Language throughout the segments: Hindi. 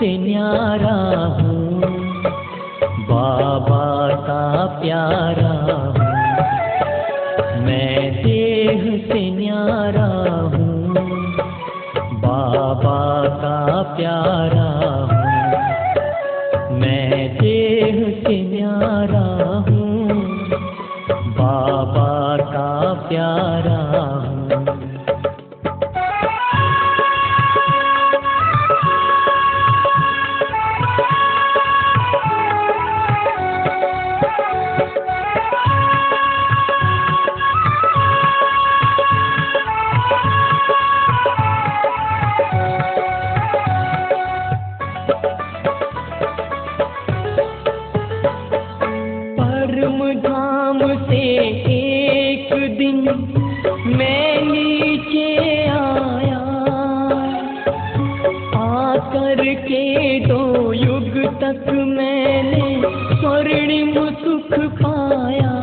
से न्यारा हूँ, बाबा का प्यारा हूँ। मैं देह से न्यारा हूँ, बाबा का प्यारा हूँ। मैं देह से न्यारा हूँ, बाबा का प्यारा हूँ। धाम से एक दिन मैं नीचे आया, आकर के 2 युग तक मैंने स्वर्णिम सुख पाया,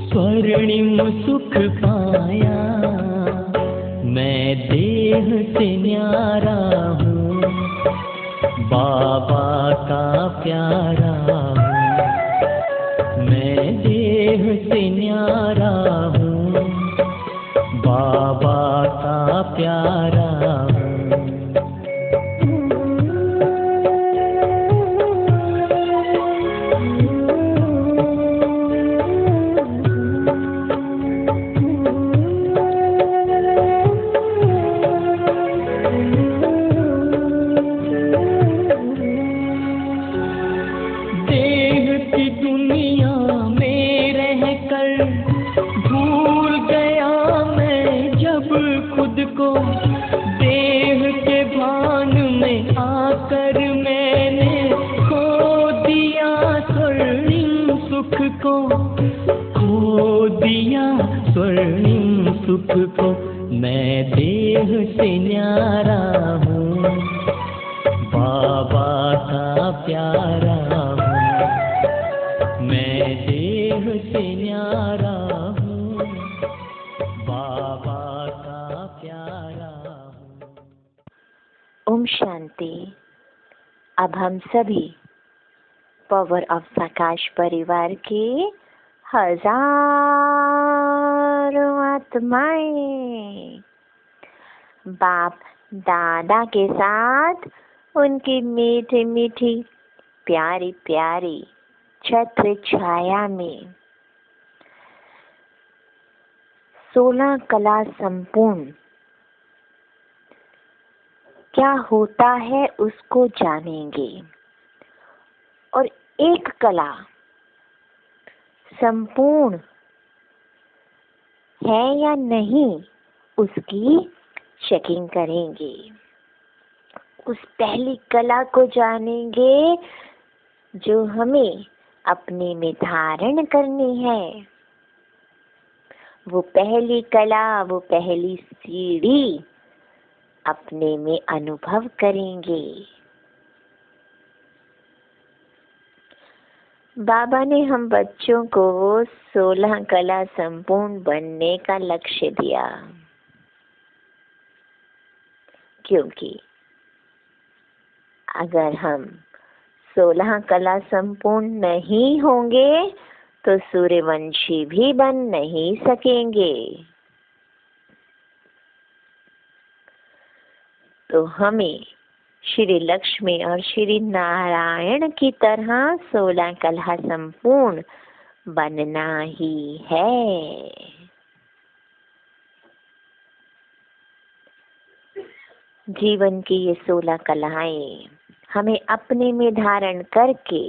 स्वर्णिम सुख पाया। मैं देह से न्यारा हूँ, बाबा का प्यारा हूँ। मैं देह से न्यारा हूँ, बाबा का प्यारा हूँ। देह के भान में आकर मैंने खो दिया स्वर्णिम सुख को, खो दिया स्वर्णिम सुख को। मैं देह से न्यारा हूँ, बाबा का प्यारा हूँ। मैं देह से न्यारा हूँ, बाबा का प्यारा हूँ। ओम शांति। अब हम सभी पावर ऑफ प्रकाश परिवार के हजारों आत्माएं बाप दादा के साथ उनकी मीठी मीठी प्यारी प्यारी छत्र छाया में 16 कला संपूर्ण क्या होता है उसको जानेंगे, और एक कला संपूर्ण है या नहीं उसकी चेकिंग करेंगे। उस पहली कला को जानेंगे जो हमें अपने में धारण करनी है। वो पहली कला, वो पहली सीढ़ी अपने में अनुभव करेंगे। बाबा ने हम बच्चों को 16 कला संपूर्ण बनने का लक्ष्य दिया, क्योंकि अगर हम 16 कला संपूर्ण नहीं होंगे तो सूर्यवंशी भी बन नहीं सकेंगे। तो हमें श्री लक्ष्मी और श्री नारायण की तरह 16 कला संपूर्ण बनना ही है। जीवन की ये 16 कलाएं हमें अपने में धारण करके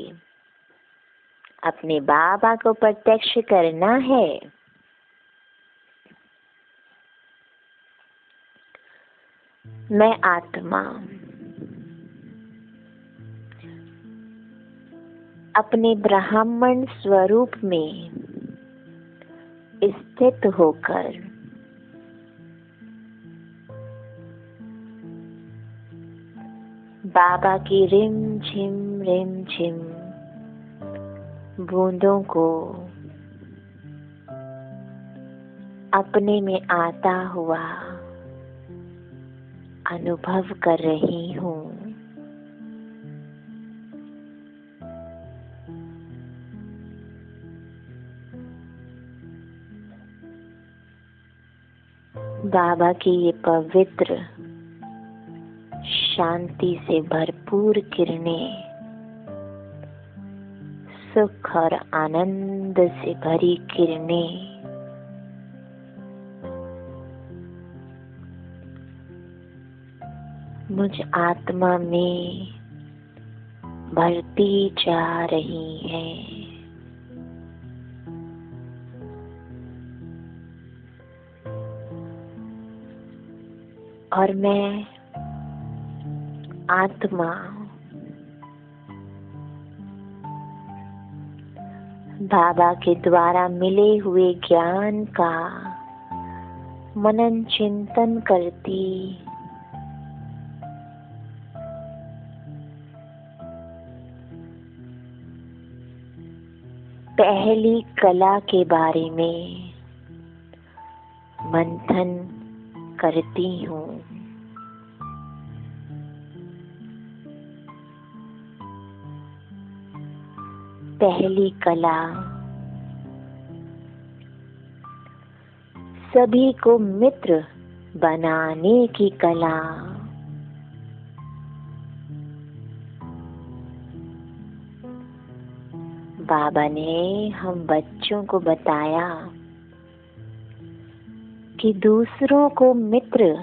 अपने बाबा को प्रत्यक्ष करना है। मैं आत्मा अपने ब्राह्मण स्वरूप में स्थित होकर बाबा की रिम झिम बूंदों को अपने में आता हुआ अनुभव कर रही हूँ। बाबा की ये पवित्र, शांति से भरपूर किरणें, सुख और आनंद से भरी किरणें मुझ आत्मा में भरती जा रही हैं। और मैं आत्मा बाबा के द्वारा मिले हुए ज्ञान का मनन चिंतन करती पहली कला के बारे में मंथन करती हूँ। पहली कला सभी को मित्र बनाने की कला। बाबा ने हम बच्चों को बताया कि दूसरों को मित्र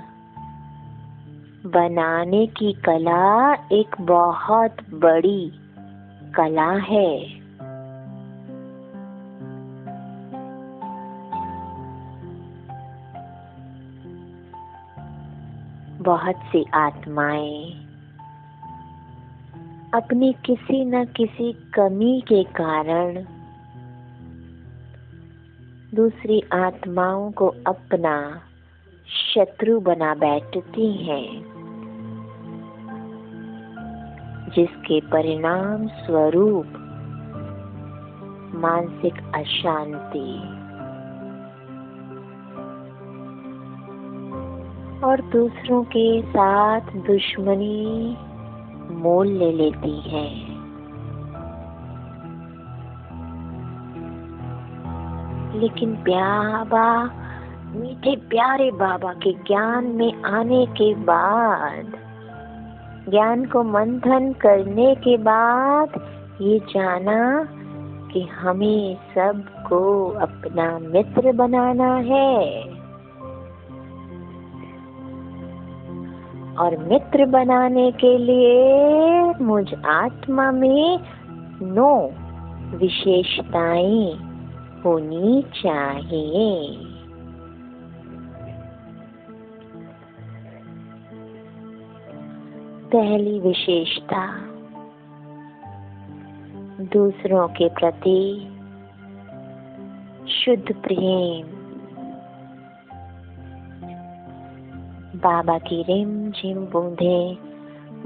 बनाने की कला एक बहुत बड़ी कला है। बहुत सी आत्माएं अपनी किसी न किसी कमी के कारण दूसरी आत्माओं को अपना शत्रु बना बैठती हैं, जिसके परिणाम स्वरूप मानसिक अशांति और दूसरों के साथ दुश्मनी मोल ले लेती है। लेकिन बाबा, मीठे प्यारे बाबा के ज्ञान में आने के बाद, ज्ञान को मंथन करने के बाद ये जाना कि हमें सबको अपना मित्र बनाना है। और मित्र बनाने के लिए मुझ आत्मा में 9 विशेषताएं होनी चाहिए। पहली विशेषता, दूसरों के प्रति शुद्ध प्रेम। बाबा की रिम झिम बूंदें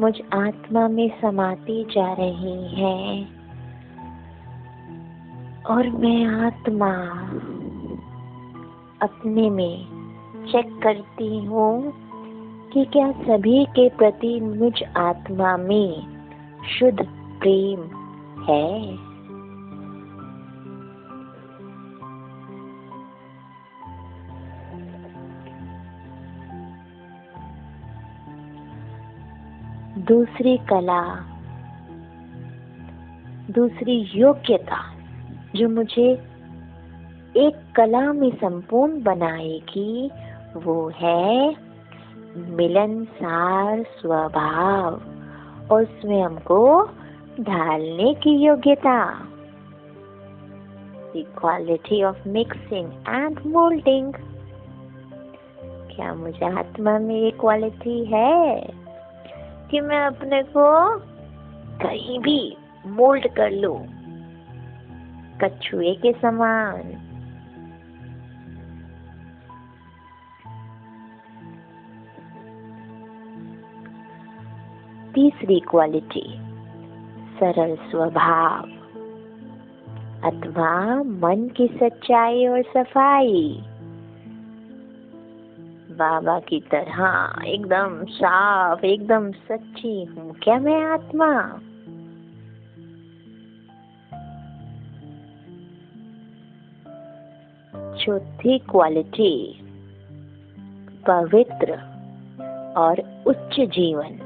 मुझ आत्मा में समाती जा रही हैं और मैं आत्मा अपने में चेक करती हूँ कि क्या सभी के प्रति मुझ आत्मा में शुद्ध प्रेम है। दूसरी कला, दूसरी योग्यता जो मुझे एक कला में संपूर्ण बनाएगी, वो है मिलनसार स्वभाव और स्वयं को ढालने की योग्यता। The quality of mixing and molding। क्या मुझे आत्मा में ये क्वालिटी है कि मैं अपने को कहीं भी मोल्ड कर लूं, कछुए के समान। तीसरी क्वालिटी, सरल स्वभाव अथवा मन की सच्चाई और सफाई। बाबा की तरह एकदम साफ, एकदम सच्ची हूँ क्या मैं आत्मा? चौथी क्वालिटी, पवित्र और उच्च जीवन।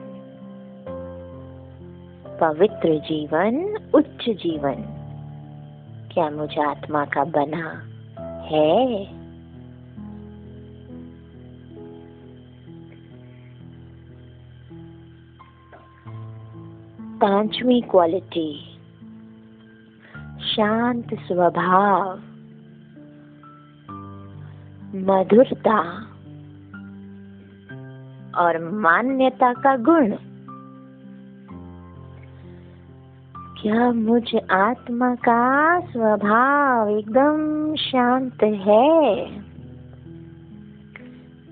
पवित्र जीवन, उच्च जीवन, क्या मुझ आत्मा का बना है? पांचवी क्वालिटी, शांत स्वभाव, मधुरता और मान्यता का गुण। क्या मुझ आत्मा का स्वभाव एकदम शांत है?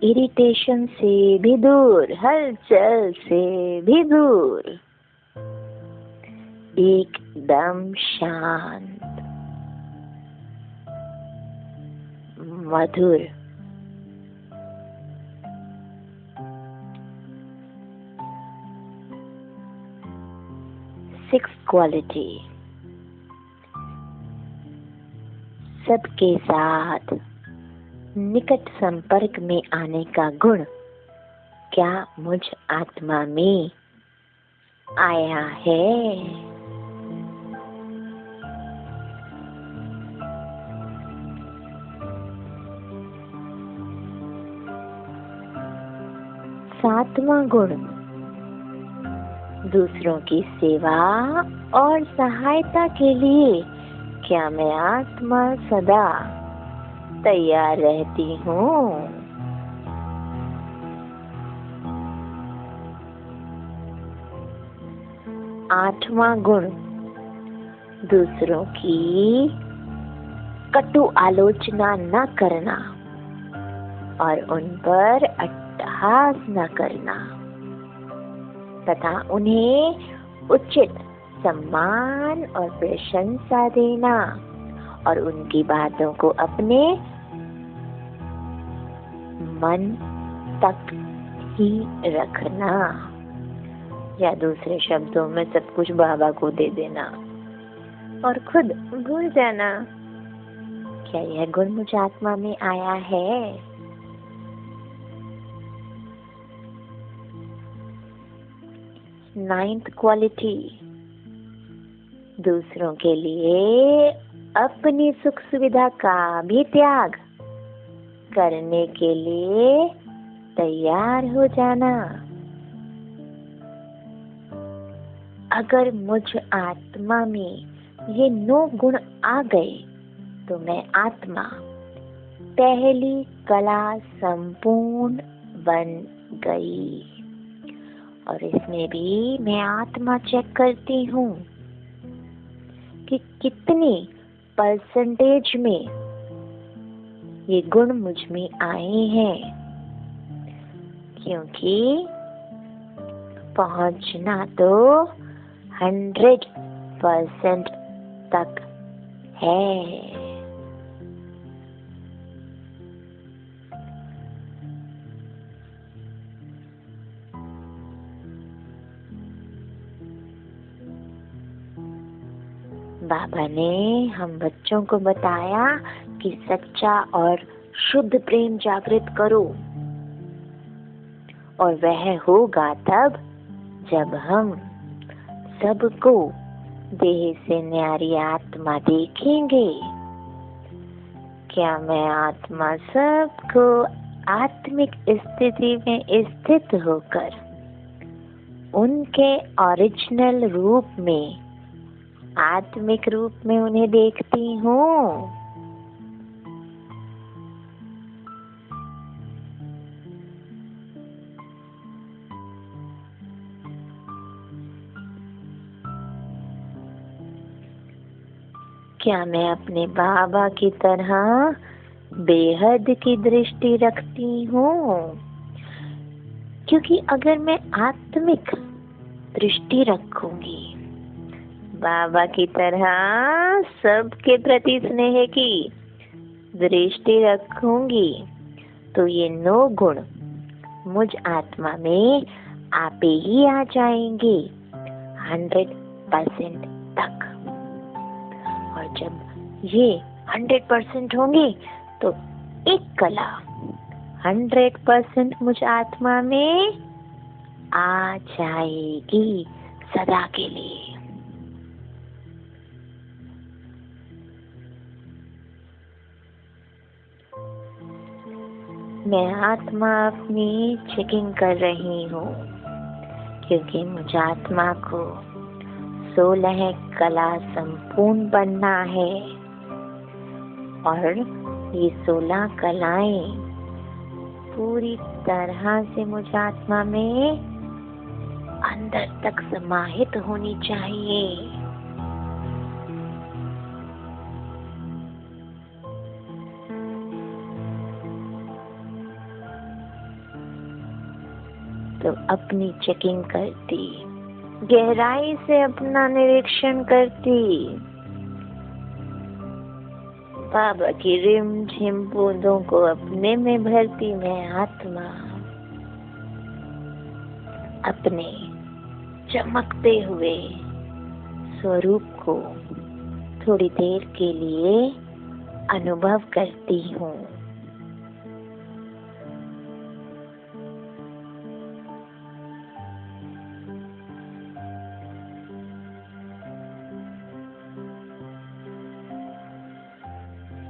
इरिटेशन से भी दूर, हलचल से भी दूर, एकदम शांत, मधुर। सिक्स क्वालिटी, सबके साथ निकट संपर्क में आने का गुण क्या मुझ आत्मा में आया है? सातवां गुण, दूसरों की सेवा और सहायता के लिए क्या मैं आत्मा सदा तैयार रहती हूँ? आठवां गुण, दूसरों की कटु आलोचना न करना और उन पर अट्टहास न करना तथा उन्हें उचित सम्मान और प्रशंसा देना और उनकी बातों को अपने मन तक ही रखना, या दूसरे शब्दों में सब कुछ बाबा को दे देना और खुद भूल जाना। क्या यह गुण मुझ आत्मा में आया है? नाइन्थ क्वालिटी, दूसरों के लिए अपनी सुख सुविधा का भी त्याग करने के लिए तैयार हो जाना। अगर मुझ आत्मा में ये 9 गुण आ गए तो मैं आत्मा पहली कला संपूर्ण बन गई। और इसमें भी मैं आत्मा चेक करती हूँ कि कितनी परसेंटेज में ये गुण मुझ में आए हैं, क्योंकि पहुंचना तो 100% तक है। बाबा ने हम बच्चों को बताया कि सच्चा और शुद्ध प्रेम जागृत करो, और वह होगा तब जब हम सबको देह से न्यारी आत्मा देखेंगे। क्या मैं आत्मा सबको आत्मिक स्थिति में स्थित होकर उनके ओरिजिनल रूप में, आत्मिक रूप में उन्हें देखती हूँ? क्या मैं अपने बाबा की तरह बेहद की दृष्टि रखती हूँ? क्योंकि अगर मैं आत्मिक दृष्टि रखूंगी, बाबा की तरह सबके प्रति स्नेह की दृष्टि रखूंगी, तो ये 9 गुण मुझ आत्मा में आपे ही आ जाएंगे 100% तक। और जब ये 100% होंगे तो एक कला 100% मुझ आत्मा में आ जाएगी सदा के लिए। मैं आत्मा अपनी चेकिंग कर रही हूँ, क्योंकि मुझे आत्मा को 16 कला संपूर्ण बनना है। और ये 16 कलाएं पूरी तरह से मुझे आत्मा में अंदर तक समाहित होनी चाहिए। तो अपनी चेकिंग करती, गहराई से अपना निरीक्षण करती, बाबा की रिम झिम बूंदों को अपने में भरती मैं आत्मा अपने चमकते हुए स्वरूप को थोड़ी देर के लिए अनुभव करती हूँ।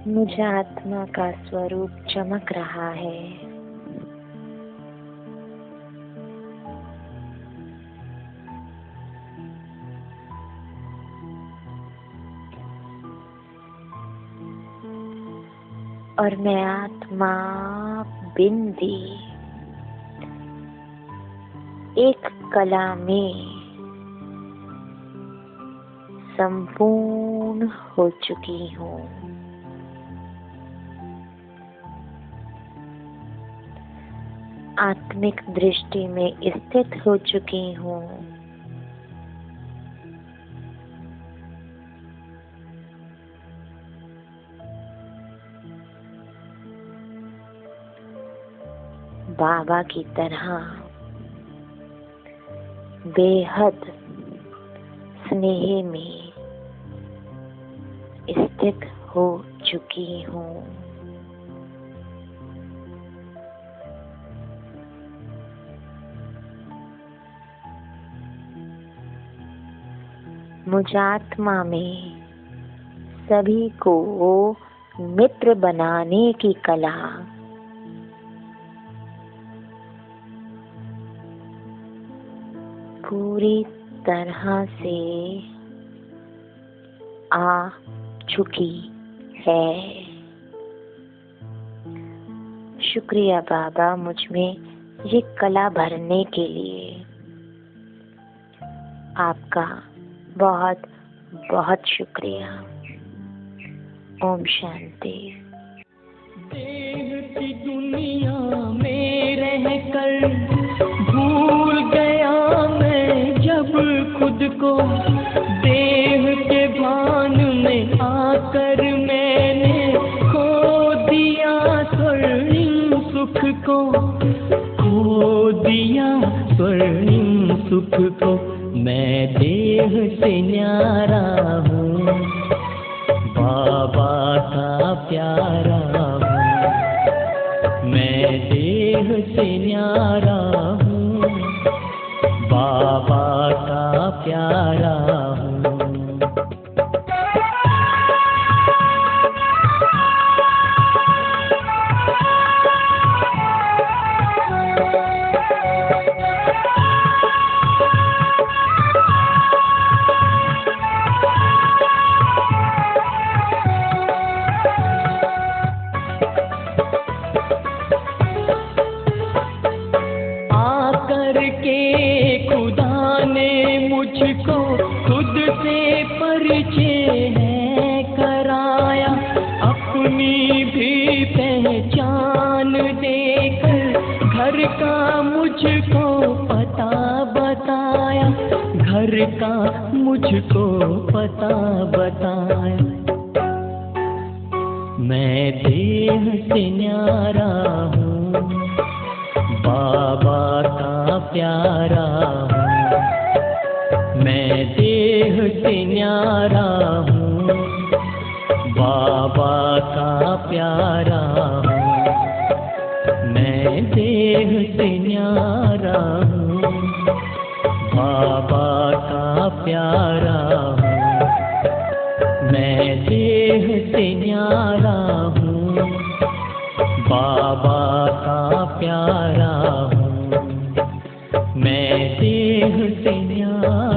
मुझे आत्मा का स्वरूप चमक रहा है। और मैं आत्मा बिंदी एक कला में संपूर्ण हो चुकी हूँ। आत्मिक दृष्टि में स्थित हो चुकी हूँ। बाबा की तरह बेहद स्नेह में स्थित हो चुकी हूँ। मुझ आत्मा में सभी को मित्र बनाने की कला पूरी तरह से आ चुकी है। शुक्रिया बाबा, मुझ में ये कला भरने के लिए। आपका बहुत बहुत शुक्रिया। ओम शांति। देह की दुनिया में रहकर भूल गया मैं जब खुद को, देह के भान में आकर मैंने खो दिया स्वर्णिम सुख को, खो दिया स्वर्णिम सुख को। मैं देह से न्यारा हूँ, बाबा का प्यारा हूँ। मैं देह से न्यारा हूँ, बाबा का प्यारा हूँ। खुदा ने मुझको खुद से परिचय है कराया, अपनी भी पहचान देकर घर का मुझको पता बताया, घर का मुझको पता बताया। मैं देह से न्यारा हूँ, प्यारा हूँ, मैं देह से न्यारा हूँ, बाबा का प्यारा हूँ, मैं देह से न्यारा हूँ, बाबा का प्यारा हूँ, मैं देह से न्यारा हूँ, बाबा का प्यारा हूँ, मैं देह से न्यारा